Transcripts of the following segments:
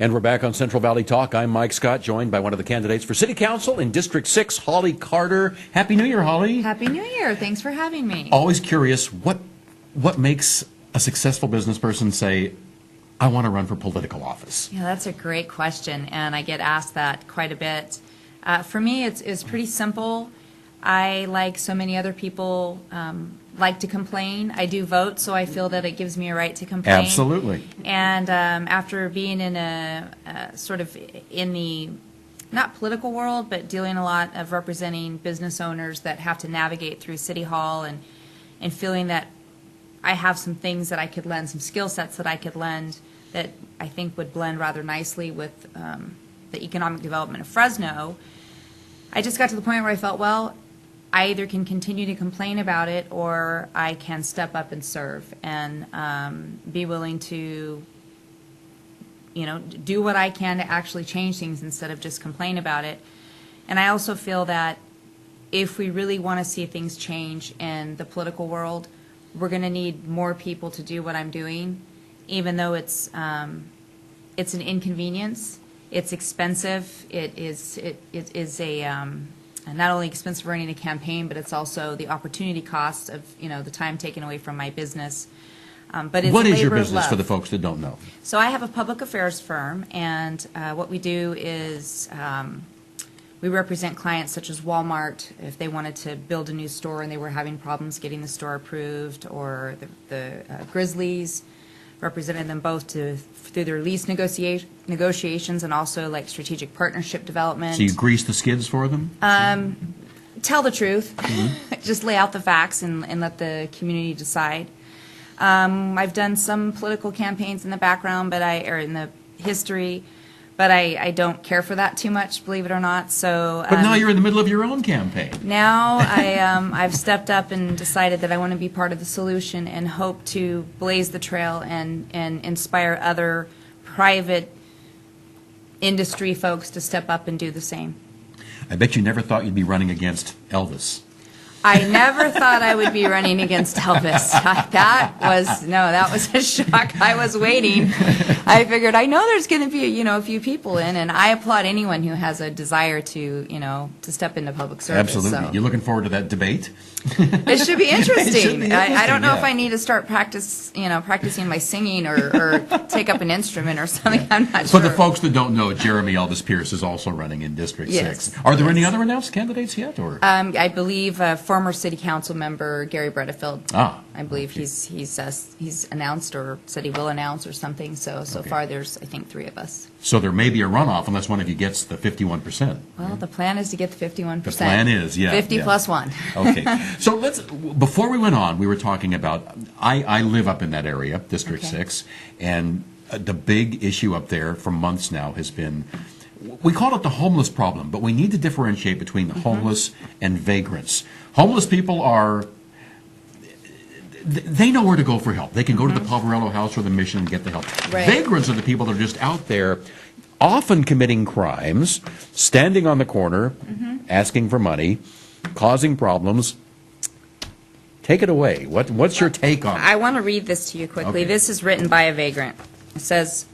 And we're back on Central Valley Talk. I'm Mike Scott, joined by one of the candidates for City Council in District 6, Holly Carter. Happy New Year, Holly. Happy New Year. Thanks for having me. Always curious, what makes a successful business person say, I want to run for political office? Yeah, that's a great question, and I get asked that quite a bit. For me, it's pretty simple. I, like so many other people, like to complain. I do vote, so I feel that it gives me a right to complain. Absolutely. And after being in a sort of in the, not political world, but dealing a lot of representing business owners that have to navigate through City Hall and feeling that I have some things that I could lend, some skill sets that I could lend that I think would blend rather nicely with the economic development of Fresno, I just got to the point where I felt, well, I either can continue to complain about it or I can step up and serve and be willing to, do what I can to actually change things instead of just complain about it. And I also feel that if we really want to see things change in the political world, we're going to need more people to do what I'm doing, even though it's an inconvenience. It's expensive. It is a not only expensive running a campaign, but it's also the opportunity cost of the time taken away from my business. But it's what is your labor of business love. for the folks that don't know? So I have a public affairs firm, and what we do is we represent clients such as Walmart if they wanted to build a new store and they were having problems getting the store approved, or the Grizzlies. Represented them both through their lease negotiations and also like strategic partnership development. So you grease the skids for them? Tell the truth. Mm-hmm. Just lay out the facts and let the community decide. I've done some political campaigns in the background, or in the history, but I don't care for that too much, believe it or not. So, but now you're in the middle of your own campaign. Now I've stepped up and decided that I want to be part of the solution and hope to blaze the trail and inspire other private industry folks to step up and do the same. I bet you never thought you'd be running against Elvis. I never thought I would be running against Elvis. That was a shock. I was waiting. I figured I know there's going to be a few people in, and I applaud anyone who has a desire to to step into public service. Absolutely. So. You looking forward to that debate? It should be interesting. I don't know yeah. if I need to start practicing my singing or take up an instrument or something. I'm not sure. For the folks that don't know, Jeremy Elvis Pierce is also running in District 6. Are there any other announced candidates yet? Or I believe former City Council member Gary Bredefield. I believe okay. he's announced or said he will announce or something. So okay. far there's I think 3 of us. So there may be a runoff unless one of you gets the 51%. Well, the plan is to get the 51%. The plan is, yeah. 50 plus 1. Okay. So before we went on, we were talking about, I live up in that area, District 6, and the big issue up there for months now has been, we call it the homeless problem, but we need to differentiate between the homeless and vagrants. Homeless people they know where to go for help. They can go to the Poverello House or the Mission and get the help. Right. Vagrants are the people that are just out there, often committing crimes, standing on the corner, asking for money, causing problems. Take it away. What's your take on it? I want to read this to you quickly. Okay. This is written by a vagrant. It says,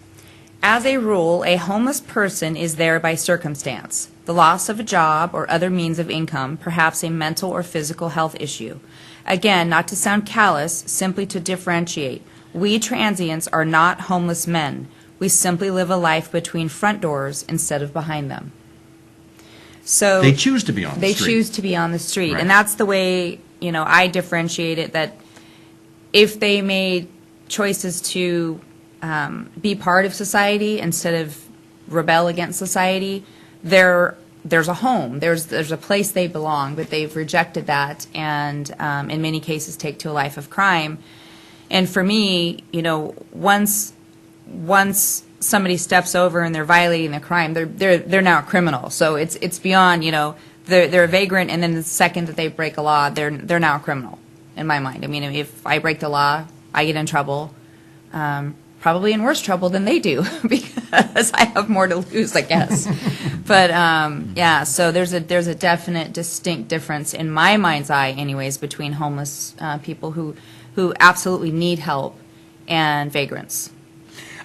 as a rule, a homeless person is there by circumstance, the loss of a job or other means of income, perhaps a mental or physical health issue. Again, not to sound callous, simply to differentiate. We transients are not homeless men. We simply live a life between front doors instead of behind them. So They choose to be on the They street. choose to be on the street. Right. And that's the way, I differentiate it, that if they made choices to be part of society instead of rebel against society, there's a home, there's a place they belong, but they've rejected that and in many cases take to a life of crime. And for me, once somebody steps over and they're violating the crime, they're now a criminal. So it's beyond, they're a vagrant, and then the second that they break a law, they're now a criminal in my mind. I mean, if I break the law, I get in trouble. Probably in worse trouble than they do because I have more to lose, I guess. But so there's a definite, distinct difference in my mind's eye, anyways, between homeless people who absolutely need help and vagrants.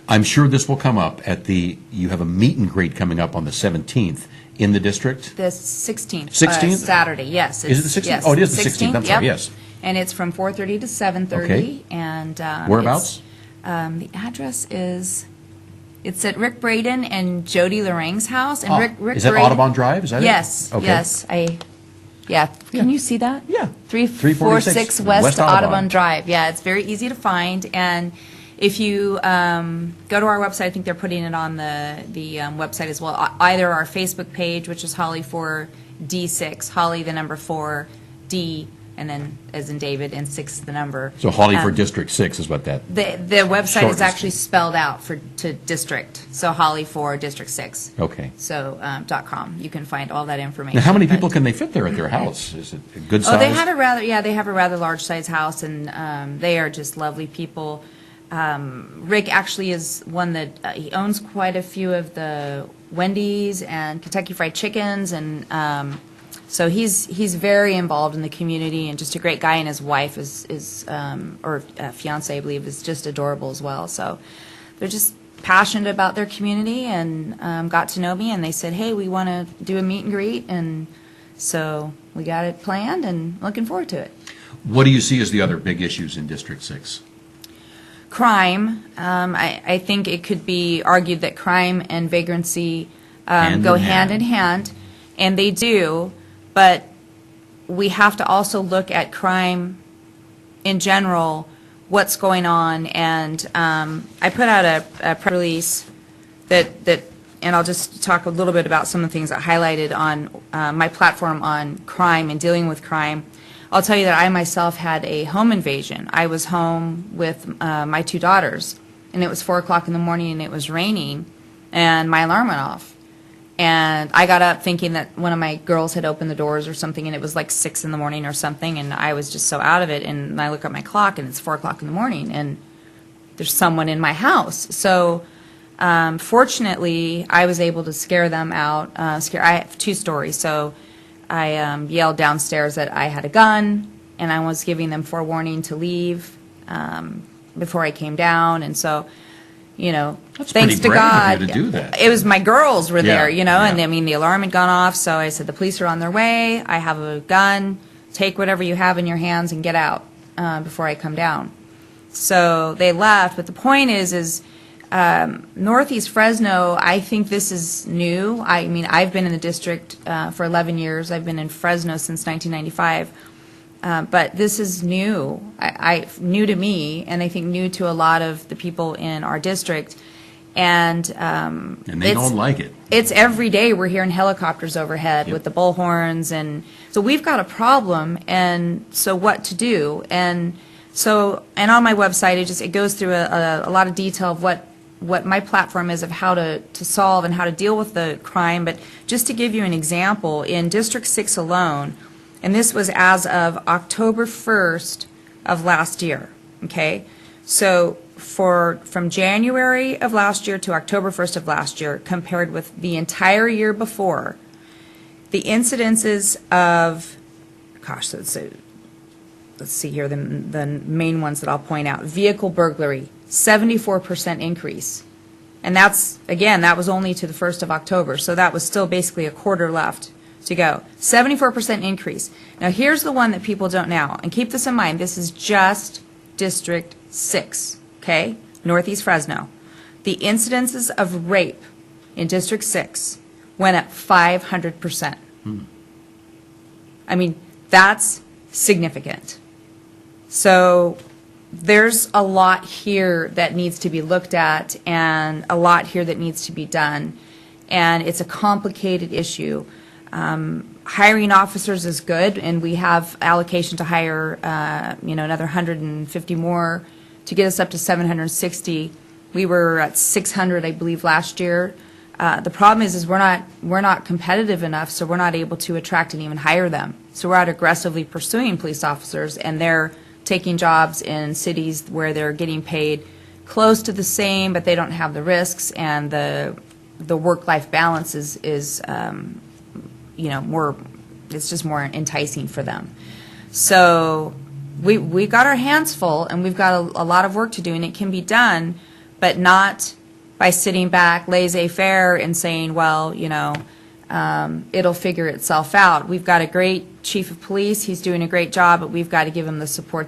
I'm sure this will come up at you have a meet and greet coming up on the 17th in the district? The 16th. 16th? Saturday, yes. Is it the 16th? Yes. Oh, it is the 16th. I'm sorry, yep. yes. And it's from 4:30 to 7:30. Okay. And Whereabouts? The address it's at Rick Braden and Jody Lorang's house. And Rick Is that Braden, Audubon Drive? Is that Yes, it? Okay. yes. Can you see that? Yeah. 346 West West Audubon Audubon Drive. Yeah, it's very easy to find. And if you go to our website, I think they're putting it on the website as well. Either our Facebook page, which is Holly 4D6, Holly the number 4D, and then as in David, and 6 the number. So Holly for District 6 is what that. The website Short is actually spelled out to district. So Holly for District 6. Okay. So .com. You can find all that information. Now, how many But- people can they fit there at their house? Is it a good size? Oh, they have a rather large size house, and they are just lovely people. Rick actually is one that he owns quite a few of the Wendy's and Kentucky Fried Chickens, and so he's very involved in the community and just a great guy. And his wife is fiance, I believe, is just adorable as well. So they're just passionate about their community and got to know me, and they said, "Hey, we want to do a meet and greet," and so we got it planned and looking forward to it. What do you see as the other big issues in District 6? Crime. I think it could be argued that crime and vagrancy Hand go in hand hand. in hand, and they do, but we have to also look at crime in general, what's going on, and I put out a press release that, and I'll just talk a little bit about some of the things I highlighted on my platform on crime and dealing with crime. I'll tell you that I myself had a home invasion. I was home with my 2 daughters, and it was 4 o'clock in the morning, and it was raining, and my alarm went off. And I got up thinking that one of my girls had opened the doors or something, and it was like 6 in the morning or something, and I was just so out of it. And I look at my clock, and it's 4 o'clock in the morning, and there's someone in my house. So fortunately, I was able to scare them out. I have 2 stories, so I yelled downstairs that I had a gun, and I was giving them forewarning to leave before I came down. And so, That's thanks pretty to brave of God, you to do that. it was my girls were there, Yeah, and yeah. I mean, the alarm had gone off, so I said, the police are on their way. I have a gun. Take whatever you have in your hands and get out before I come down. So they left, but the point is Northeast Fresno, I think this is new. I mean, I've been in the district for 11 years. I've been in Fresno since 1995. But this is new. New to me, and I think new to a lot of the people in our district. And They don't like it. It's every day we're hearing helicopters overhead Yep. with the bullhorns, and so we've got a problem. And so what to do? And on my website, it goes through a lot of detail of what my platform is of how to solve and how to deal with the crime. But just to give you an example, in District 6 alone, and this was as of October 1st of last year, okay? So from January of last year to October 1st of last year, compared with the entire year before, the incidences of, let's see here, the main ones that I'll point out. Vehicle burglary, 74% increase. And that was only to the 1st of October, so that was still basically a quarter left to go. 74% increase. Now here's the one that people don't know, and keep this in mind, this is just District 6, okay? Northeast Fresno. The incidences of rape in District 6 went up 500%. I mean, that's significant. So there's a lot here that needs to be looked at and a lot here that needs to be done, and it's a complicated issue. Hiring officers is good, and we have allocation to hire, another 150 more to get us up to 760. We were at 600, I believe, last year. The problem is we're not competitive enough, so we're not able to attract and even hire them. So we're out aggressively pursuing police officers, and they're taking jobs in cities where they're getting paid close to the same, but they don't have the risks, and the work-life balance is more, it's just more enticing for them. So we got our hands full, and we've got a lot of work to do, and it can be done, but not by sitting back laissez-faire and saying, well, it'll figure itself out. We've got a great chief of police. He's doing a great job, but we've got to give him the support that